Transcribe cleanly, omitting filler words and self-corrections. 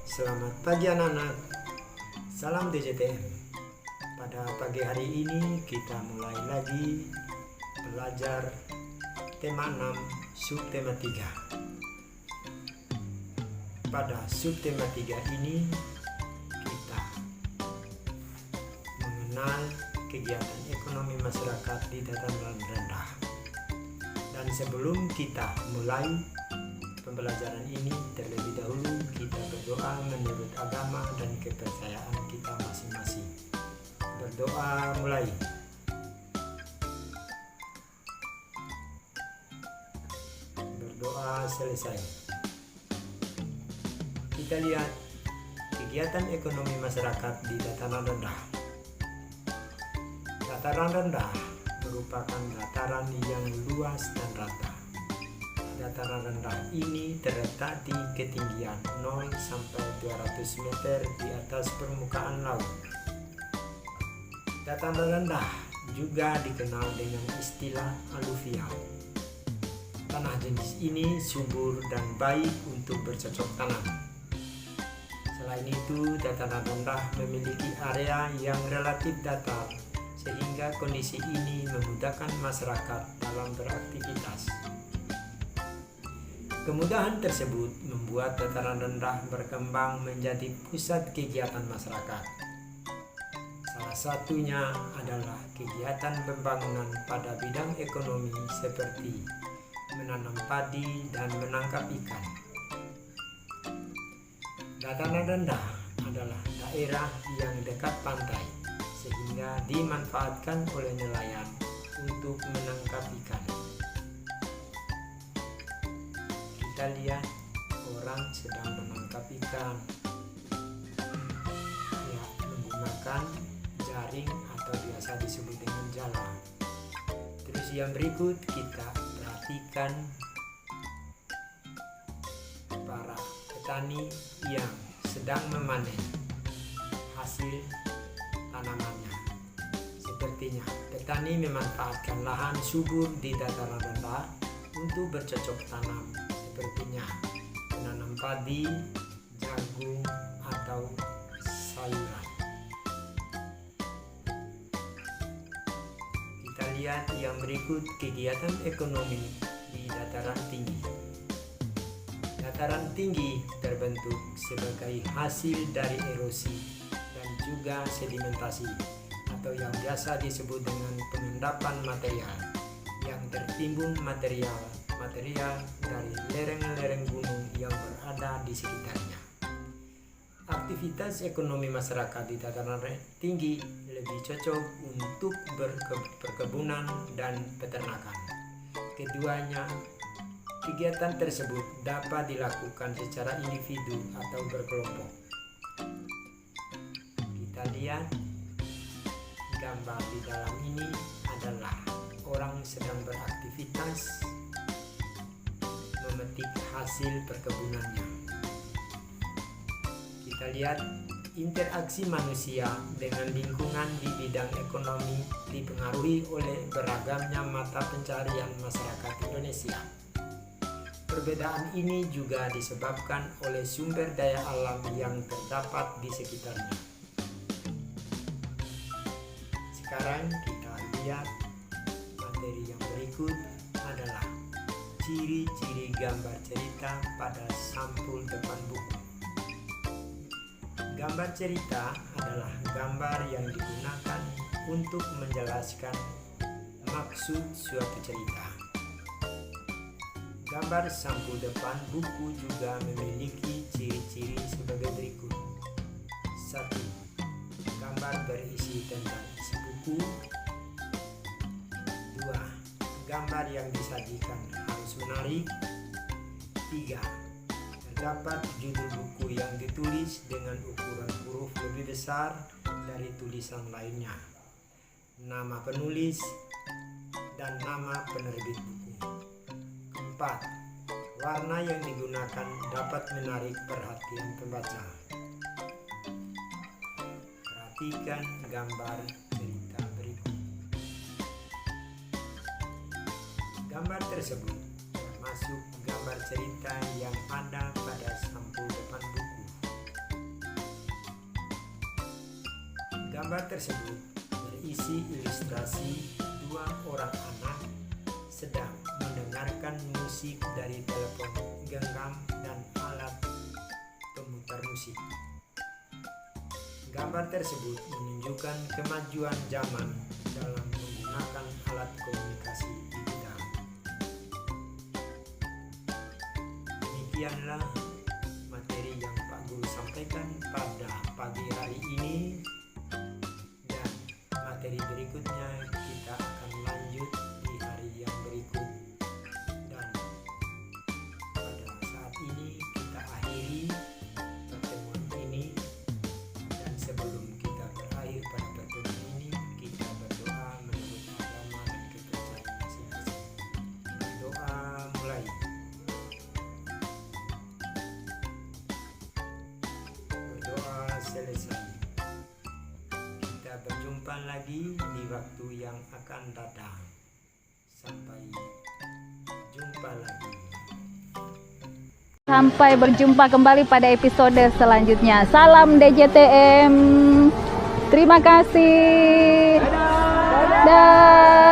Selamat pagi anak-anak, salam DJTM. Pada pagi hari ini kita mulai lagi belajar tema 6 subtema 3. Pada subtema 3 ini kita mengenal kegiatan ekonomi masyarakat di dataran rendah. Dan sebelum kita mulai pembelajaran ini, terlebih dahulu kita berdoa menurut agama dan kepercayaan kita masing-masing. Berdoa mulai. Berdoa selesai. Kita lihat kegiatan ekonomi masyarakat di dataran rendah. Dataran rendah merupakan dataran yang luas dan rata. Dataran rendah ini terletak di ketinggian 0 sampai 200 meter di atas permukaan laut. Dataran rendah juga dikenal dengan istilah aluvial. Tanah jenis ini subur dan baik untuk bercocok tanam. Selain itu, dataran rendah memiliki area yang relatif datar, sehingga kondisi ini memudahkan masyarakat dalam beraktivitas. Kemudahan tersebut membuat dataran rendah berkembang menjadi pusat kegiatan masyarakat. Salah satunya adalah kegiatan pembangunan pada bidang ekonomi seperti menanam padi dan menangkap ikan. Dataran rendah adalah daerah yang dekat pantai, sehingga dimanfaatkan oleh nelayan untuk menangkap ikan. Kita lihat orang sedang menangkap ikan, ya, menggunakan jaring atau biasa disebut dengan jala. Terus yang berikut kita perhatikan para petani yang sedang memanen hasil tanamannya. Sepertinya petani memanfaatkan lahan subur di dataran rendah untuk bercocok tanam, sepertinya menanam padi, jagung, atau sayuran. Kita lihat yang berikut kegiatan ekonomi di dataran tinggi. Dataran tinggi terbentuk sebagai hasil dari erosi dan juga sedimentasi, atau yang biasa disebut dengan pengendapan material, yang tertimbun material dari lereng-lereng gunung yang berada di sekitarnya. Aktivitas ekonomi masyarakat di dataran tinggi lebih cocok untuk perkebunan dan peternakan. Keduanya, kegiatan tersebut dapat dilakukan secara individu atau berkelompok. Kita lihat gambar di dalam ini adalah orang sedang beraktivitas memetik hasil perkebunannya. Kita lihat interaksi manusia dengan lingkungan di bidang ekonomi dipengaruhi oleh beragamnya mata pencarian masyarakat Indonesia. Perbedaan ini juga disebabkan oleh sumber daya alam yang terdapat di sekitarnya. Sekarang kita lihat materi yang berikut adalah ciri-ciri gambar cerita pada sampul depan buku. Gambar cerita adalah gambar yang digunakan untuk menjelaskan maksud suatu cerita. Gambar sampul depan buku juga memiliki ciri-ciri sebagai berikut. 1. Gambar berisi tentang isi buku. 2. Gambar yang disajikan harus menarik. 3. Terdapat judul buku yang ditulis dengan ukuran huruf lebih besar dari tulisan lainnya, nama penulis, dan nama penerbit buku. 4. Warna yang digunakan dapat menarik perhatian pembaca. Perhatikan gambar cerita berikut. Gambar tersebut termasuk gambar cerita yang ada pada sampul depan buku. Gambar tersebut berisi ilustrasi dua orang anak sedang mendengarkan musik dari telepon genggam dan alat pemutar musik. Gambar tersebut menunjukkan kemajuan zaman dalam menggunakan alat komunikasi digital. Demikianlah materi yang Pak Guru sampaikan pada pagi hari ini, dan materi berikutnya kita akan lanjut di hari yang berikut. Dan pada saat ini kita akhiri pertemuan ini, dan sebelum kita berakhir pada pertemuan ini, kita berdoa menurut agama dan kepercayaan masing-masing. Doa mulai. Berdoa selesai. Kita berjumpa lagi di waktu yang akan datang. Sampai jumpa lagi. Sampai berjumpa kembali pada episode selanjutnya. Salam DJTM. Terima kasih. Dadah.